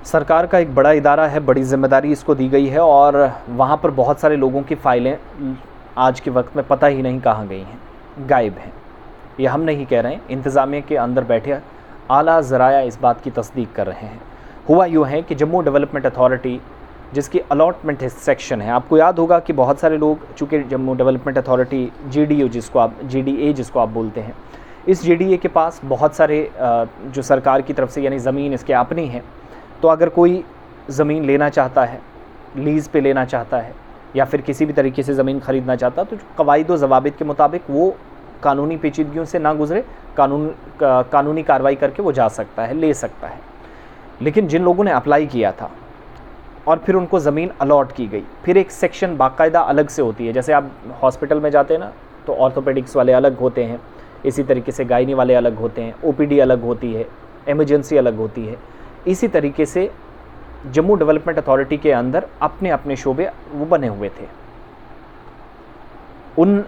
सरकार का एक बड़ा इदारा है, बड़ी जिम्मेदारी इसको दी गई है और वहाँ पर बहुत सारे लोगों की फ़ाइलें आज के वक्त में पता ही नहीं कहाँ गई हैं, गायब हैं। ये हम नहीं कह रहे हैं, इंतज़ामिया के अंदर बैठे आला ज़राया इस बात की तस्दीक कर रहे हैं। हुआ यूँ है कि जम्मू डेवलपमेंट अथॉरिटी जिसकी अलॉटमेंट सेक्शन है, आपको याद होगा कि बहुत सारे लोग, चूँकि जम्मू डेवलपमेंट अथॉरिटी GDA जिसको आप बोलते हैं, इस GDA के पास बहुत सारे जो सरकार की तरफ से यानी ज़मीन इसके अपनी है, तो अगर कोई ज़मीन लेना चाहता है, लीज़ पे लेना चाहता है या फिर किसी भी तरीके से ज़मीन ख़रीदना चाहता है, तो कवायद व ज़वाबित के मुताबिक वो कानूनी पेचीदगियों से ना गुज़रे, कानूनी कार्रवाई करके वो जा सकता है, ले सकता है। लेकिन जिन लोगों ने अप्लाई किया था और फिर उनको ज़मीन अलॉट की गई, फिर एक सेक्शन बाकायदा अलग से होती है। जैसे आप हॉस्पिटल में जाते हैं ना, तो ऑर्थोपेडिक्स वाले अलग होते हैं, इसी तरीके से गायनी वाले अलग होते हैं, OPD अलग होती है, इमरजेंसी अलग होती है। इसी तरीके से जम्मू डेवलपमेंट अथॉरिटी के अंदर अपने अपने शोबे वो बने हुए थे। उन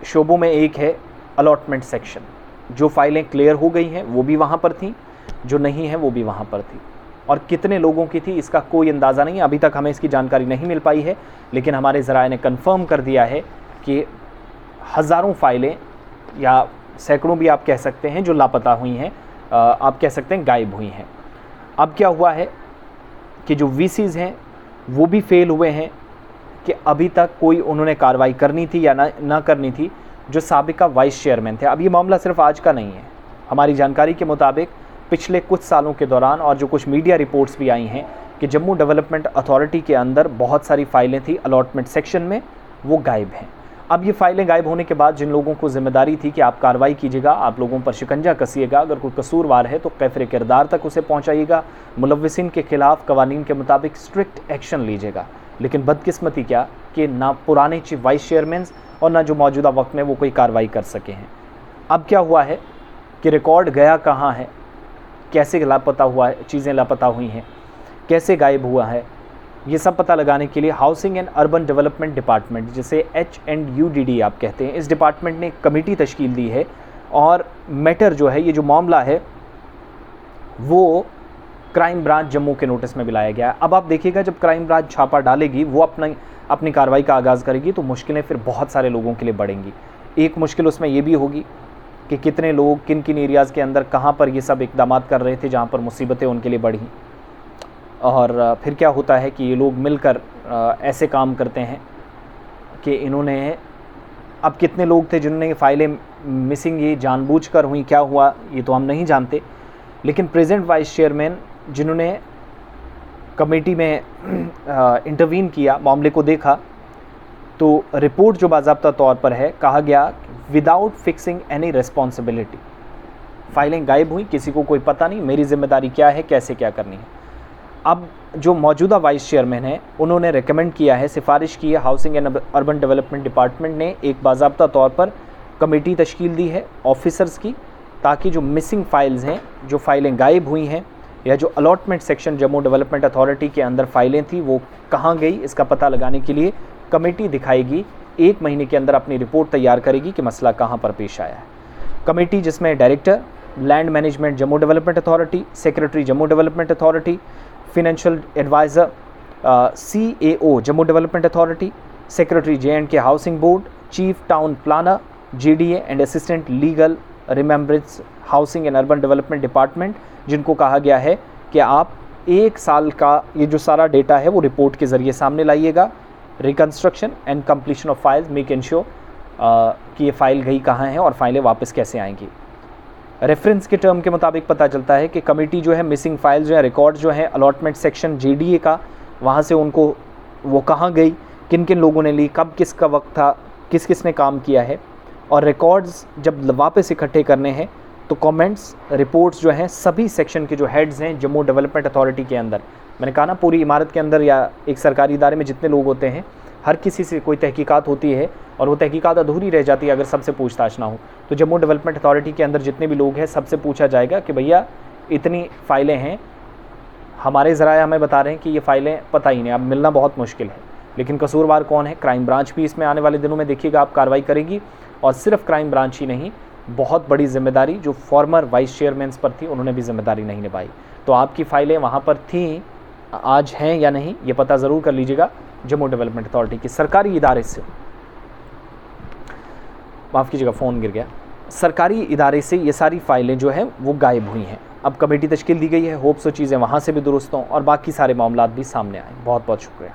शोबों में एक है अलॉटमेंट सेक्शन। जो फाइलें क्लियर हो गई हैं वो भी वहाँ पर थी, जो नहीं है वो भी वहाँ पर थी। और कितने लोगों की थी इसका कोई अंदाज़ा नहीं है, अभी तक हमें इसकी जानकारी नहीं मिल पाई है। लेकिन हमारे ज़राए ने कन्फर्म कर दिया है कि हज़ारों फाइलें या सैकड़ों भी आप कह सकते हैं जो लापता हुई हैं, आप कह सकते हैं गायब हुई हैं। अब क्या हुआ है कि जो VCs हैं वो भी फेल हुए हैं कि अभी तक कोई उन्होंने कार्रवाई करनी थी या ना करनी थी, जो साबिका वाइस चेयरमैन थे। अब ये मामला सिर्फ आज का नहीं है, हमारी जानकारी के मुताबिक पिछले कुछ सालों के दौरान और जो कुछ मीडिया रिपोर्ट्स भी आई हैं कि जम्मू डेवलपमेंट अथॉरिटी के अंदर बहुत सारी फाइलें थी अलॉटमेंट सेक्शन में, वो गायब हैं। अब ये फाइलें गायब होने के बाद जिन लोगों को जिम्मेदारी थी कि आप कार्रवाई कीजिएगा, आप लोगों पर शिकंजा कसिएगा, अगर कोई कसूरवार है तो कैफरे किरदार तक उसे पहुंचाइएगा, मुलव्विसिन के खिलाफ कवानीन के मुताबिक स्ट्रिक्ट एक्शन लीजिएगा। लेकिन बदकिस्मती क्या कि ना पुराने चीफ वाइस चेयरमैन और ना जो मौजूदा वक्त में वो कोई कार्रवाई कर सके हैं। अब क्या हुआ है कि रिकॉर्ड गया कहाँ है, कैसे लापता हुआ है, चीज़ें लापता हुई हैं, कैसे गायब हुआ है, ये सब पता लगाने के लिए housing and urban development department, जिसे HUDD आप कहते हैं, इस डिपार्टमेंट ने एक कमेटी तश्कील दी है। और मैटर जो है, ये जो मामला है वो क्राइम ब्रांच जम्मू के नोटिस में भी लाया गया है। अब आप देखिएगा जब क्राइम ब्रांच छापा डालेगी, वो अपनी कार्रवाई का आगाज़ करेगी, तो मुश्किलें फिर बहुत सारे लोगों के लिए बढ़ेंगी। एक मुश्किल उसमें ये भी होगी कि कितने लोग किन किन एरियाज़ के अंदर कहाँ पर ये सब इक़दाम कर रहे थे जहाँ पर मुसीबतें उनके लिए बढ़ी। और फिर क्या होता है कि ये लोग मिलकर ऐसे काम करते हैं कि इन्होंने, अब कितने लोग थे जिन्होंने ये फ़ाइलें मिसिंग ये जानबूझकर हुई, क्या हुआ ये तो हम नहीं जानते। लेकिन प्रेजेंट वाइस चेयरमैन जिन्होंने कमेटी में इंटरवीन किया, मामले को देखा, तो रिपोर्ट जो बाज़ाब्ता तौर पर है, कहा गया विदाउट फिक्सिंग एनी रिस्पॉन्सिबिलिटी, फ़ाइलें गायब हुई, किसी को कोई पता नहीं मेरी जिम्मेदारी क्या है, कैसे क्या करनी है। अब जो मौजूदा वाइस चेयरमैन हैं उन्होंने रेकमेंड किया है, सिफारिश की है, housing and urban development department ने एक बाज़ाब्ता तौर पर कमेटी तश्कील दी है ऑफिसर्स की, ताकि जो मिसिंग फ़ाइल्स हैं, जो फ़ाइलें गायब हुई हैं या जो allotment section Jammu development authority के अंदर फ़ाइलें थी वो कहाँ गई, इसका पता लगाने के लिए कमेटी दिखाएगी, 1 महीने के अंदर अपनी रिपोर्ट तैयार करेगी कि मसला कहाँ पर पेश आया है। कमेटी जिसमें director land management Jammu development authority, secretary Jammu development authority, financial advisor CAO Jammu development authority, secretary J&K housing board, chief town planner GDA and assistant legal remembrance housing and urban development department, जिनको कहा गया है कि आप 1 साल का ये जो सारा डेटा है वो रिपोर्ट के ज़रिए सामने लाइएगा। Reconstruction and completion of files, make ensure कि ये फ़ाइल गई कहाँ है और फाइलें वापस कैसे आएंगी। रेफरेंस के टर्म के मुताबिक पता चलता है कि कमेटी जो है मिसिंग फाइल्स जो है, रिकॉर्ड जो है अलॉटमेंट सेक्शन GDA का, वहाँ से उनको वो कहाँ गई, किन किन लोगों ने ली, कब किसका वक्त था, किस किस ने काम किया है, और रिकॉर्ड्स जब वापस इकट्ठे करने हैं तो कमेंट्स रिपोर्ट्स जो हैं सभी सेक्शन के जो हेड्स हैं जम्मू डेवलपमेंट अथॉरिटी के अंदर, मैंने कहा ना पूरी इमारत के अंदर या एक सरकारी इदारे में जितने लोग होते हैं, हर किसी से कोई तहकीकात होती है और वो तहकीकात अधूरी रह जाती है अगर सबसे पूछताछ ना हो। तो जम्मू डेवलपमेंट अथॉरिटी के अंदर जितने भी लोग हैं सबसे पूछा जाएगा कि भैया इतनी फ़ाइलें हैं, हमारे ज़राए हमें बता रहे हैं कि ये फ़ाइलें पता ही नहीं, अब मिलना बहुत मुश्किल है। लेकिन कसूरवार कौन है? क्राइम ब्रांच भी इसमें आने वाले दिनों में देखिएगा आप कार्रवाई करेगी, और सिर्फ क्राइम ब्रांच ही नहीं, बहुत बड़ी जिम्मेदारी जो फॉर्मर वाइस चेयरमैन पर थी उन्होंने भी जिम्मेदारी नहीं निभाई। तो आपकी फ़ाइलें वहाँ पर थीं, आज हैं या नहीं ये पता ज़रूर कर लीजिएगा जम्मू डेवलपमेंट अथॉरिटी की सरकारी इदारे से, माफ़ कीजिएगा फ़ोन गिर गया, सरकारी इदारे से ये सारी फ़ाइलें जो हैं वो गायब हुई हैं। अब कमेटी तश्कील दी गई है, होप्स वो चीज़ें वहाँ से भी दुरुस्त हों और बाकी सारे मामलात भी सामने आएँ। बहुत बहुत शुक्रिया।